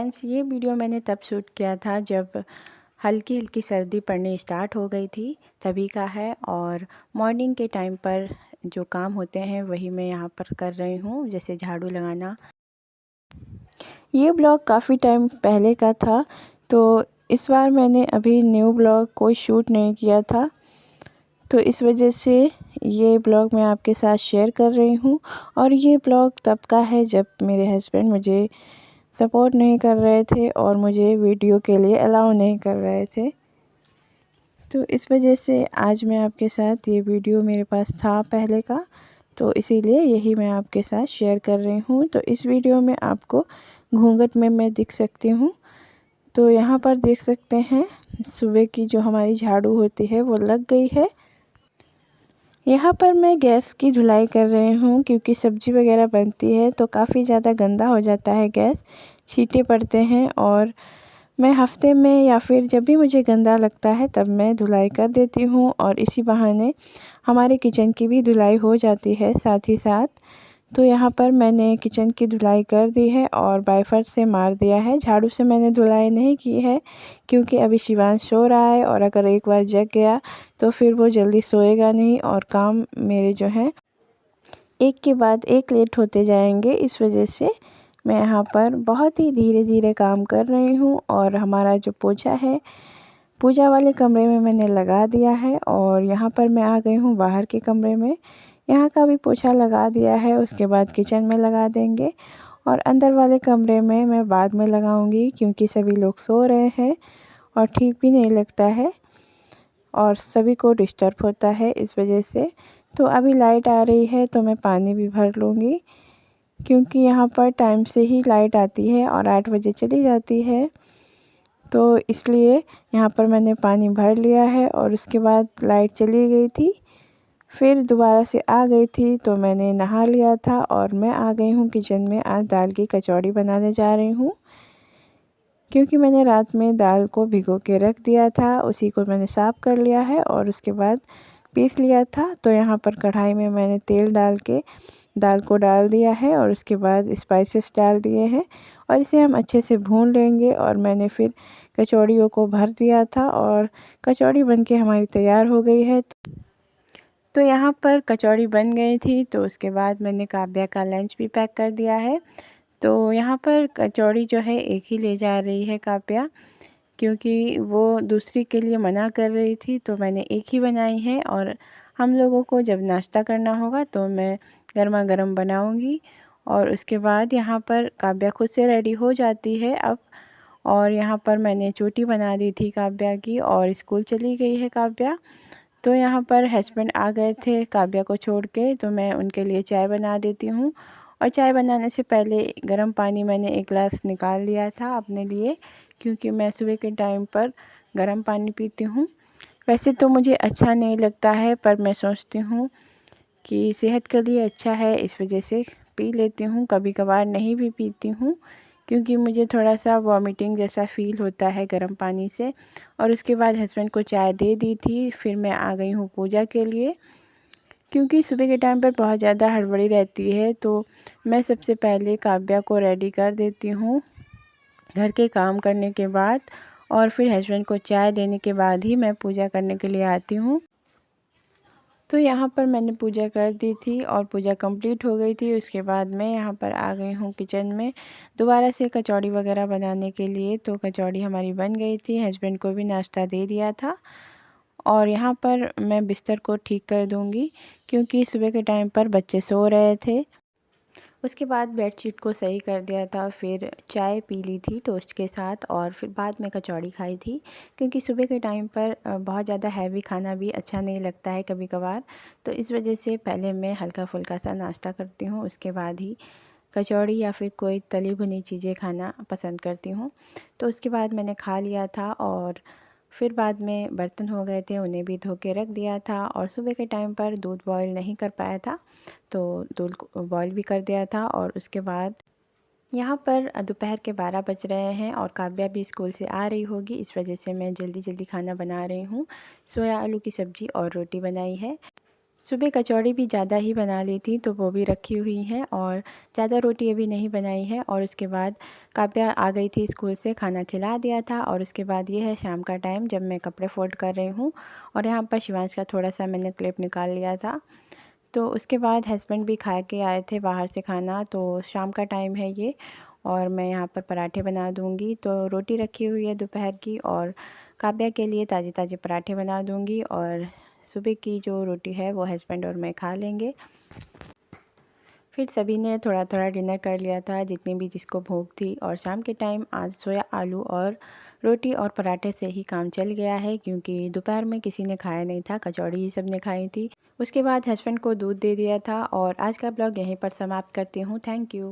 Friends, ये video मैंने तब शूट किया था जब हल्की हल्की सर्दी पड़नी स्टार्ट हो गई थी, तभी का है। और मॉर्निंग के टाइम पर जो काम होते हैं वही मैं यहाँ पर कर रही हूँ, जैसे झाड़ू लगाना। ये ब्लॉग काफ़ी टाइम पहले का था, तो इस बार मैंने अभी न्यू ब्लॉग कोई शूट नहीं किया था, तो इस वजह से ये ब्लॉग मैं आपके साथ शेयर कर रही हूँ। और ये ब्लॉग तब का है जब मेरे हस्बैंड मुझे सपोर्ट नहीं कर रहे थे और मुझे वीडियो के लिए अलाउ नहीं कर रहे थे, तो इस वजह से आज मैं आपके साथ ये वीडियो मेरे पास था पहले का, तो इसीलिए यही मैं आपके साथ शेयर कर रही हूँ। तो इस वीडियो में आपको घूंघट में मैं दिख सकती हूँ। तो यहाँ पर देख सकते हैं सुबह की जो हमारी झाड़ू होती है वो लग गई है। यहाँ पर मैं गैस की धुलाई कर रही हूँ, क्योंकि सब्ज़ी वगैरह बनती है तो काफ़ी ज़्यादा गंदा हो जाता है गैस, छींटे पड़ते हैं। और मैं हफ्ते में या फिर जब भी मुझे गंदा लगता है तब मैं धुलाई कर देती हूँ, और इसी बहाने हमारे किचन की भी धुलाई हो जाती है साथ ही साथ। तो यहाँ पर मैंने किचन की धुलाई कर दी है और वाइपर से मार दिया है। झाड़ू से मैंने धुलाई नहीं की है, क्योंकि अभी शिवांश सो रहा है, और अगर एक बार जग गया तो फिर वो जल्दी सोएगा नहीं और काम मेरे जो हैं एक के बाद एक लेट होते जाएंगे। इस वजह से मैं यहाँ पर बहुत ही धीरे धीरे काम कर रही हूँ। और हमारा जो पोछा है पूजा वाले कमरे में मैंने लगा दिया है, और यहाँ पर मैं आ गई हूँ बाहर के कमरे में। यहाँ का भी पोछा लगा दिया है, उसके बाद किचन में लगा देंगे, और अंदर वाले कमरे में मैं बाद में लगाऊंगी, क्योंकि सभी लोग सो रहे हैं और ठीक भी नहीं लगता है और सभी को डिस्टर्ब होता है इस वजह से। तो अभी लाइट आ रही है तो मैं पानी भी भर लूँगी, क्योंकि यहाँ पर टाइम से ही लाइट आती है और 8 बजे चली जाती है, तो इसलिए यहाँ पर मैंने पानी भर लिया है। और उसके बाद लाइट चली गई थी, फिर दोबारा से आ गई थी, तो मैंने नहा लिया था और मैं आ गई हूँ किचन में। आज दाल की कचौड़ी बनाने जा रही हूँ, क्योंकि मैंने रात में दाल को भिगो के रख दिया था, उसी को मैंने साफ़ कर लिया है और उसके बाद पीस लिया था। तो यहाँ पर कढ़ाई में मैंने तेल डाल के दाल को डाल दिया है और उसके बाद स्पाइसेस डाल दिए हैं, और इसे हम अच्छे से भून लेंगे। और मैंने फिर कचौड़ियों को भर दिया था और कचौड़ी बनके हमारी तैयार हो गई है। तो यहाँ पर कचौड़ी बन गई थी, तो उसके बाद मैंने काव्या का लंच भी पैक कर दिया है। तो यहाँ पर कचौड़ी जो है एक ही ले जा रही है काव्या, क्योंकि वो दूसरी के लिए मना कर रही थी, तो मैंने एक ही बनाई है। और हम लोगों को जब नाश्ता करना होगा तो मैं गर्मा गर्म बनाऊंगी। और उसके बाद यहाँ पर काव्या खुद से रेडी हो जाती है अब। और यहाँ पर मैंने चोटी बना दी थी काव्या की, और स्कूल चली गई है काव्या। तो यहाँ पर हस्बैंड आ गए थे काव्या को छोड़ के, तो मैं उनके लिए चाय बना देती हूँ। और चाय बनाने से पहले गर्म पानी मैंने एक गिलास निकाल लिया था अपने लिए, क्योंकि मैं सुबह के टाइम पर गर्म पानी पीती हूँ। वैसे तो मुझे अच्छा नहीं लगता है, पर मैं सोचती हूँ कि सेहत के लिए अच्छा है, इस वजह से पी लेती हूँ। कभी कभार नहीं भी पीती हूँ, क्योंकि मुझे थोड़ा सा वॉमिटिंग जैसा फ़ील होता है गर्म पानी से। और उसके बाद हस्बैंड को चाय दे दी थी, फिर मैं आ गई हूँ पूजा के लिए, क्योंकि सुबह के टाइम पर बहुत ज़्यादा हड़बड़ी रहती है। तो मैं सबसे पहले काव्या को रेडी कर देती हूँ घर के काम करने के बाद, और फिर हस्बैंड को चाय देने के बाद ही मैं पूजा करने के लिए आती हूँ। तो यहाँ पर मैंने पूजा कर दी थी और पूजा कंप्लीट हो गई थी। उसके बाद मैं यहाँ पर आ गई हूँ किचन में दोबारा से कचौड़ी वगैरह बनाने के लिए। तो कचौड़ी हमारी बन गई थी, हस्बैंड को भी नाश्ता दे दिया था। और यहाँ पर मैं बिस्तर को ठीक कर दूँगी, क्योंकि सुबह के टाइम पर बच्चे सो रहे थे। उसके बाद बेडशीट को सही कर दिया था, फिर चाय पी ली थी टोस्ट के साथ, और फिर बाद में कचौड़ी खाई थी, क्योंकि सुबह के टाइम पर बहुत ज़्यादा हैवी खाना भी अच्छा नहीं लगता है कभी कभार। तो इस वजह से पहले मैं हल्का फुल्का सा नाश्ता करती हूँ, उसके बाद ही कचौड़ी या फिर कोई तली भुनी चीज़ें खाना पसंद करती हूँ। तो उसके बाद मैंने खा लिया था, और फिर बाद में बर्तन हो गए थे, उन्हें भी धो के रख दिया था। और सुबह के टाइम पर दूध बॉईल नहीं कर पाया था, तो दूध को बॉईल भी कर दिया था। और उसके बाद यहाँ पर दोपहर के 12 बज रहे हैं और काव्या भी स्कूल से आ रही होगी, इस वजह से मैं जल्दी जल्दी खाना बना रही हूँ। सोया आलू की सब्ज़ी और रोटी बनाई है। सुबह कचौड़ी भी ज़्यादा ही बना ली थी तो वो भी रखी हुई हैं और ज़्यादा रोटी अभी नहीं बनाई है। और उसके बाद काव्या आ गई थी स्कूल से, खाना खिला दिया था और उसके बाद ये है शाम का टाइम जब मैं कपड़े फ़ोल्ड कर रही हूँ और यहाँ पर शिवांश का थोड़ा-सा मैंने क्लिप निकाल लिया था। तो उसके बाद हस्बैंड भी खा के आए थे बाहर से खाना, तो शाम का टाइम है ये और मैं यहाँ पर पराठे बना दूँगी। तो रोटी रखी हुई है दोपहर की और काव्या के लिए ताज़े-ताज़े पराठे बना दूँगी और सुबह की जो रोटी है वो हस्बैंड और मैं खा लेंगे। फिर सभी ने थोड़ा-थोड़ा डिनर कर लिया था, जितनी भी जिसको भूख थी। और शाम के टाइम आज सोया आलू और रोटी और पराठे से ही काम चल गया है, क्योंकि दोपहर में किसी ने खाया नहीं था, कचौड़ी ही सब ने खाई थी। उसके बाद हस्बैंड को दूध दे दिया था और आज का ब्लॉग यहीं पर समाप्त करती हूँ। Thank you.